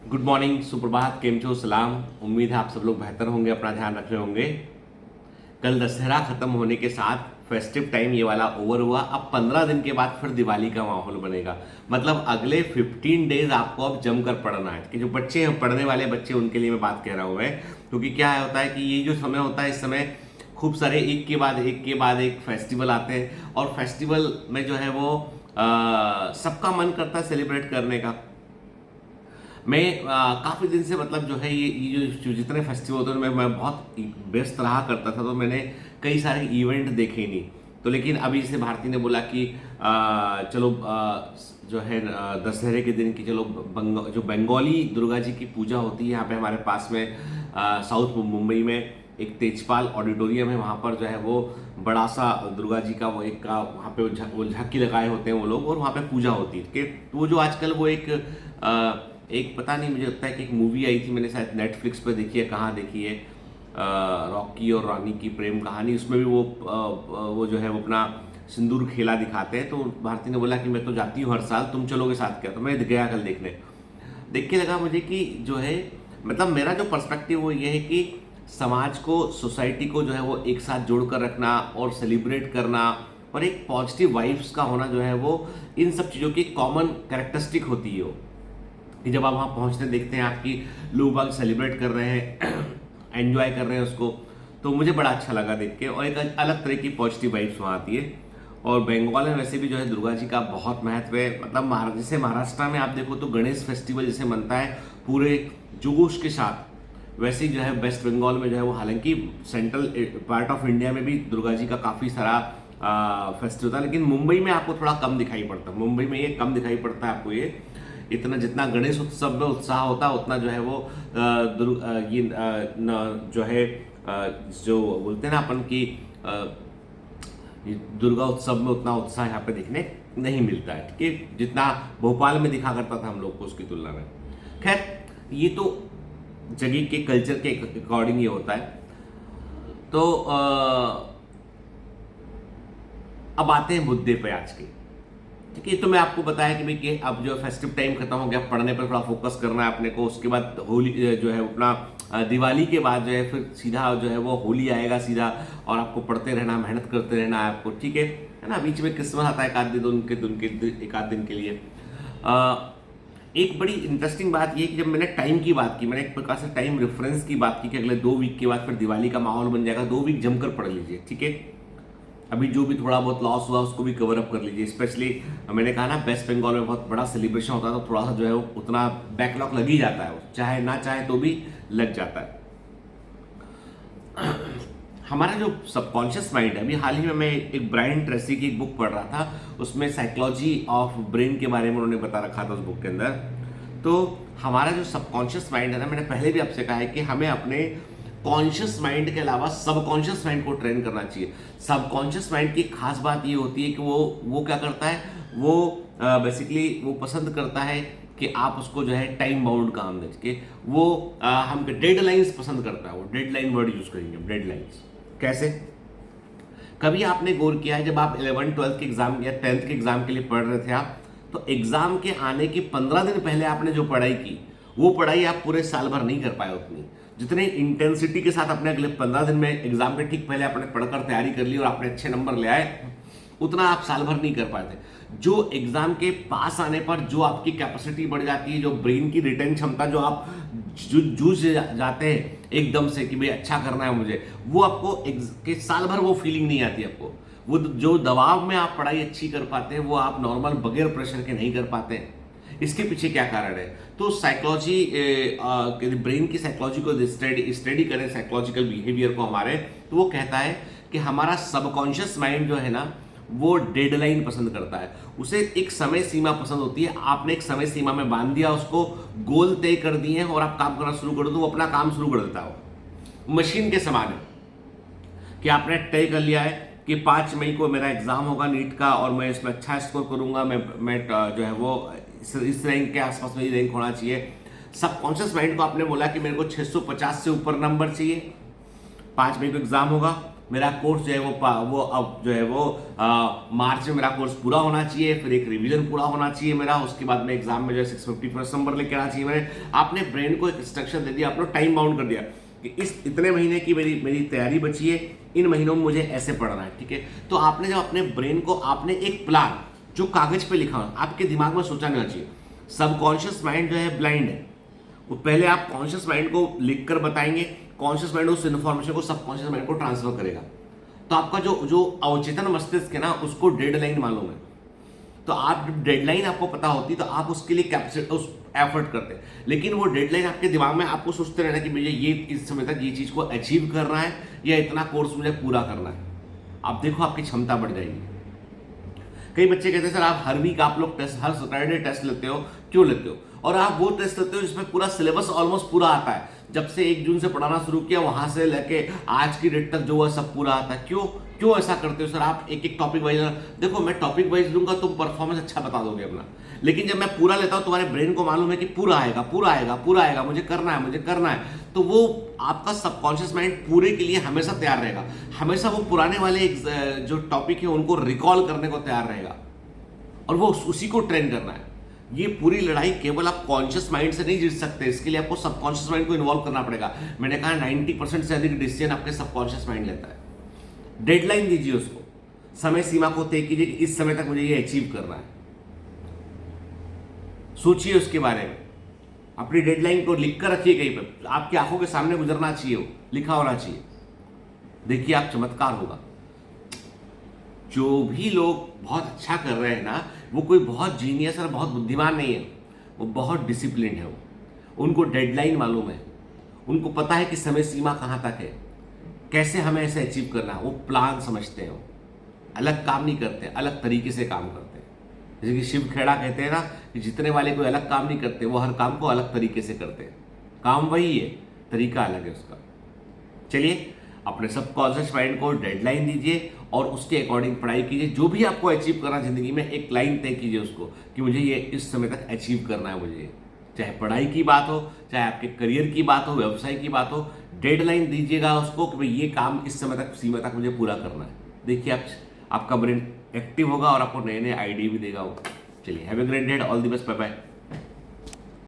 Good morning, सुप्रभात, केम छो, सलाम। उम्मीद है आप सब लोग बेहतर होंगे, अपना ध्यान रख रहे होंगे। कल दशहरा खत्म होने के साथ फेस्टिव टाइम ये वाला ओवर हुआ। अब 15 दिन के बाद फिर दिवाली का माहौल बनेगा। मतलब अगले 15 डेज आपको अब जमकर पढ़ना है। कि जो बच्चे हैं, पढ़ने वाले बच्चे, उनके लिए मैं बात कह रहा हूँ मैं, क्योंकि क्या होता है कि ये जो समय होता है, इस समय खूब सारे एक के बाद एक के बाद एक फेस्टिवल आते हैं, और फेस्टिवल में जो है वो सबका मन करता है सेलिब्रेट करने का। मैं काफ़ी दिन से, मतलब जो है, ये जो जितने फेस्टिवल होते हैं मैं बहुत व्यस्त रहा करता था, तो मैंने कई सारे इवेंट देखे नहीं। तो लेकिन अभी जैसे भारती ने बोला कि चलो जो है दशहरे के दिन की, चलो जो बंगाली दुर्गा जी की पूजा होती है यहाँ पे हमारे पास में, साउथ मुंबई में एक तेजपाल ऑडिटोरियम है। वहाँ पर जो है वो बड़ा सा दुर्गा जी का वो एक का वहाँ पे वो झांकी लगाए होते हैं वो लोग, और वहाँ पे पूजा होती है। कि वो जो आजकल वो एक पता नहीं, मुझे लगता है कि एक मूवी आई थी, मैंने शायद नेटफ्लिक्स पे देखी है, कहाँ देखी है, रॉकी और रानी की प्रेम कहानी। उसमें भी वो जो है वो अपना सिंदूर खेला दिखाते हैं। तो भारती ने बोला कि मैं तो जाती हूँ हर साल, तुम चलोगे साथ क्या? तो मैं गया कल देखने। देख के लगा मुझे कि जो है, मतलब मेरा जो पर्सपेक्टिव वो ये है कि समाज को, सोसाइटी को जो है वो एक साथ जोड़ कर रखना और सेलिब्रेट करना, और एक पॉजिटिव वाइब्स का होना जो है वो इन सब चीज़ों की कॉमन कैरेक्टरिस्टिक होती है। कि जब आप वहाँ पहुँचते देखते हैं आपकी लोग बाग सेलिब्रेट कर रहे हैं, एंजॉय कर रहे हैं उसको, तो मुझे बड़ा अच्छा लगा देख के, और एक अलग तरह की पॉजिटिव वाइब्स वहाँ आती है। और बंगाल में वैसे भी जो है दुर्गा जी का बहुत महत्व है। मतलब जैसे महाराष्ट्र में आप देखो तो गणेश फेस्टिवल जैसे मनता है पूरे जोश के साथ, वैसे ही जो है वेस्ट बंगाल में जो है वो, हालांकि सेंट्रल पार्ट ऑफ इंडिया में भी दुर्गा जी का काफ़ी सारा फेस्टिवल था, लेकिन मुंबई में आपको थोड़ा कम दिखाई पड़ता है। मुंबई में ये कम दिखाई पड़ता है आपको ये, इतना जितना गणेश उत्सव में उत्साह होता है उतना जो है वो जो है जो बोलते हैं ना अपन की दुर्गा उत्सव में उतना उत्साह यहाँ पे देखने नहीं मिलता है। ठीक है, जितना भोपाल में दिखा करता था हम लोग को उसकी तुलना में। खैर, ये तो जगह के कल्चर के अकॉर्डिंग ये होता है। तो अब आते हैं मुद्दे पे आज के। ठीक है, तो मैं आपको बताया कि भाई कि अब जो फेस्टिव टाइम खत्म हो गया, पढ़ने पर थोड़ा फोकस करना है अपने को। उसके बाद होली जो है अपना दिवाली के बाद जो है फिर सीधा जो है वो होली आएगा सीधा, और आपको पढ़ते रहना, मेहनत करते रहना है आपको। ठीक है ना। बीच में क्रिसमस आता है एक आध दिन के लिए। एक बड़ी इंटरेस्टिंग बात ये कि जब मैंने टाइम की बात की, मैंने एक प्रकार से टाइम रेफरेंस की बात की कि अगले 2 वीक के बाद फिर दिवाली का माहौल बन जाएगा। 2 वीक जमकर पढ़ लीजिए। ठीक है, अभी जो भी थोड़ा बहुत लॉस हुआ उसको भी कवर अप कर लीजिए। स्पेशली मैंने कहा ना, वेस्ट बंगाल में बहुत बड़ा सेलिब्रेशन होता है, तो थोड़ा सा जो है वो उतना बैकलॉग लग ही जाता है, वो चाहे ना चाहे तो भी लग जाता है। हमारा जो सबकॉन्शियस माइंड है, अभी हाल ही में मैं एक ब्रायन ट्रेसी की एक बुक पढ़ रहा था, उसमें साइकोलॉजी ऑफ ब्रेन के बारे में उन्होंने बता रखा था उस बुक के अंदर। तो हमारा जो सबकॉन्शियस माइंड है ना, मैंने पहले भी आपसे कहा है कि हमें अपने कॉन्शियस माइंड के अलावा सबकॉन्शियस माइंड को ट्रेन करना चाहिए। सबकॉन्शियस माइंड की खास बात ये होती है कि वो क्या करता है, वो बेसिकली वो पसंद करता है कि आप उसको जो है टाइम बाउंड काम दे के, वो हम डेडलाइंस पसंद करता है। वो डेडलाइन वर्ड यूज करेंगे, डेडलाइंस। कैसे? कभी आपने गौर किया है, जब आप 11th 12th के एग्जाम या 10th के एग्जाम के लिए पढ़ रहे थे आप, तो एग्जाम के आने के 15 दिन पहले आपने जो पढ़ाई की, वो पढ़ाई आप पूरे साल भर नहीं कर पाए उतनी जितने इंटेंसिटी के साथ अपने अगले 15 दिन में एग्जाम के ठीक पहले आपने पढ़कर तैयारी कर ली और आपने अच्छे नंबर ले आए, उतना आप साल भर नहीं कर पाए थे। जो एग्जाम के पास आने पर जो आपकी कैपेसिटी बढ़ जाती है, जो ब्रेन की रिटेन क्षमता, जो आप जूझ जाते हैं एकदम से कि भाई अच्छा करना है मुझे, वो आपको के साल भर वो फीलिंग नहीं आती आपको। वो जो दबाव में आप पढ़ाई अच्छी कर पाते हैं, वो आप नॉर्मल बगैर प्रेशर के नहीं कर पाते हैं। इसके पीछे क्या कारण है? तो साइकोलॉजी, ब्रेन की साइकोलॉजी को स्टडी करें, साइकोलॉजिकल बिहेवियर को हमारे, तो वो कहता है कि हमारा सबकॉन्शियस माइंड जो है ना, वो डेडलाइन पसंद करता है। उसे एक समय सीमा पसंद होती है। आपने एक समय सीमा में बांध दिया उसको, गोल तय कर दिए हैं और आप काम करना शुरू कर दो, वो अपना काम शुरू कर देता है। मशीन के समान है कि आपने तय कर लिया है कि 5 मई को मेरा एग्जाम होगा नीट का, और मैं इसमें अच्छा स्कोर करूंगा, मैं जो है वो इस रैंक के आसपास मेरी रैंक होना चाहिए। सबकॉन्शियस माइंड को आपने बोला कि मेरे को 650 से ऊपर नंबर चाहिए, 5 मई को एग्जाम होगा, मेरा कोर्स जो है वो अब जो है वो मार्च में मेरा कोर्स पूरा होना चाहिए, फिर एक रिवीजन पूरा होना चाहिए मेरा, उसके बाद में एग्जाम में जो है 650 फर्स्ट नंबर लेके आना चाहिए। मैंने आपने ब्रेन को एक इंस्ट्रक्शन दे दिया, आपने टाइम बाउंड कर दिया कि इस इतने महीने की मेरी तैयारी बची है, इन महीनों में मुझे ऐसे पढ़ना है, ठीक है। तो आपने जब अपने ब्रेन को आपने एक प्लान जो कागज पे लिखा हो, आपके दिमाग में सोचा नहीं होना चाहिए। सबकॉन्शियस माइंड जो है ब्लाइंड है, वो पहले आप कॉन्शियस माइंड को लिख कर बताएंगे, कॉन्शियस माइंड उस इन्फॉर्मेशन को सबकॉन्शियस माइंड को ट्रांसफर करेगा। तो आपका जो अवचेतन मस्तिष्क है ना, उसको डेडलाइन मालूम है। तो आप डेडलाइन आपको पता होती तो आप उसके लिए कैपेसिटी उस एफर्ट करते, लेकिन वो डेडलाइन आपके दिमाग में आपको सोचते रहना कि मुझे ये इस समय तक ये चीज को अचीव करना है या इतना कोर्स मुझे पूरा करना है। आप देखो आपकी क्षमता बढ़ जाएगी। कई बच्चे कहते हैं सर आप हर वीक आप लोग टेस्ट, हर सैटरडे टेस्ट लेते हो, क्यों लेते हो? और आप वो टेस्ट लेते हो जिसमें पूरा सिलेबस ऑलमोस्ट पूरा आता है। जब से 1 जून से पढ़ाना शुरू किया वहां से लेके आज की डेट तक जो है सब पूरा आता है। क्यों ऐसा करते हो सर? आप एक एक टॉपिक वाइज, देखो मैं टॉपिक वाइज लूंगा, तुम परफॉर्मेंस अच्छा बता दोगे अपना, लेकिन जब मैं पूरा लेता हूं तुम्हारे ब्रेन को मालूम है कि पूरा आएगा, पूरा आएगा, पूरा आएगा, मुझे करना है, तो वो आपका सबकॉन्शियस माइंड पूरे के लिए हमेशा तैयार रहेगा, हमेशा वो पुराने वाले जो टॉपिक है उनको रिकॉल करने को तैयार रहेगा, और वो उसी को ट्रेन करना है। ये पूरी लड़ाई केवल आप कॉन्शियस माइंड से नहीं जीत सकते, इसके लिए आपको सबकॉन्शियस माइंड को इन्वॉल्व करना पड़ेगा। मैंने कहा 90% से अधिक डिसीजन आपके सबकॉन्शियस माइंड लेता है। डेडलाइन दीजिए उसको, समय सीमा को तय कीजिए कि इस समय तक मुझे ये अचीव करना है। सोचिए उसके बारे में, अपनी डेडलाइन को लिख कर रखिए कहीं पर, आपकी आंखों के सामने गुजरना चाहिए, वो लिखा होना चाहिए। देखिए आप चमत्कार होगा। जो भी लोग बहुत अच्छा कर रहे हैं ना, वो कोई बहुत जीनियस और बहुत बुद्धिमान नहीं है, वो बहुत डिसिप्लिन है। वो उनको डेडलाइन मालूम है, उनको पता है कि समय सीमा कहाँ तक है, कैसे हमें ऐसे अचीव करना है। वो प्लान समझते हैं, वो अलग काम नहीं करते, अलग तरीके से काम करते हैं। जैसे कि शिव खेड़ा कहते हैं ना कि जितने वाले कोई अलग काम नहीं करते, वो हर काम को अलग तरीके से करते हैं। काम वही है, तरीका अलग है उसका। चलिए अपने सबकॉन्शियस माइंड को डेडलाइन दीजिए और उसके अकॉर्डिंग पढ़ाई कीजिए। जो भी आपको अचीव करना जिंदगी में, एक लाइन तय कीजिए उसको कि मुझे ये इस समय तक अचीव करना है। मुझे चाहे पढ़ाई की बात हो, चाहे आपके करियर की बात हो, व्यवसाय की बात हो, डेडलाइन दीजिएगा उसको कि भाई ये काम इस समय तक, सीमा तक मुझे पूरा करना है। देखिए आपका ब्रेन एक्टिव होगा और आपको नए नए आइडिया भी देगा वो। चलिए have a great day, all the best, bye bye.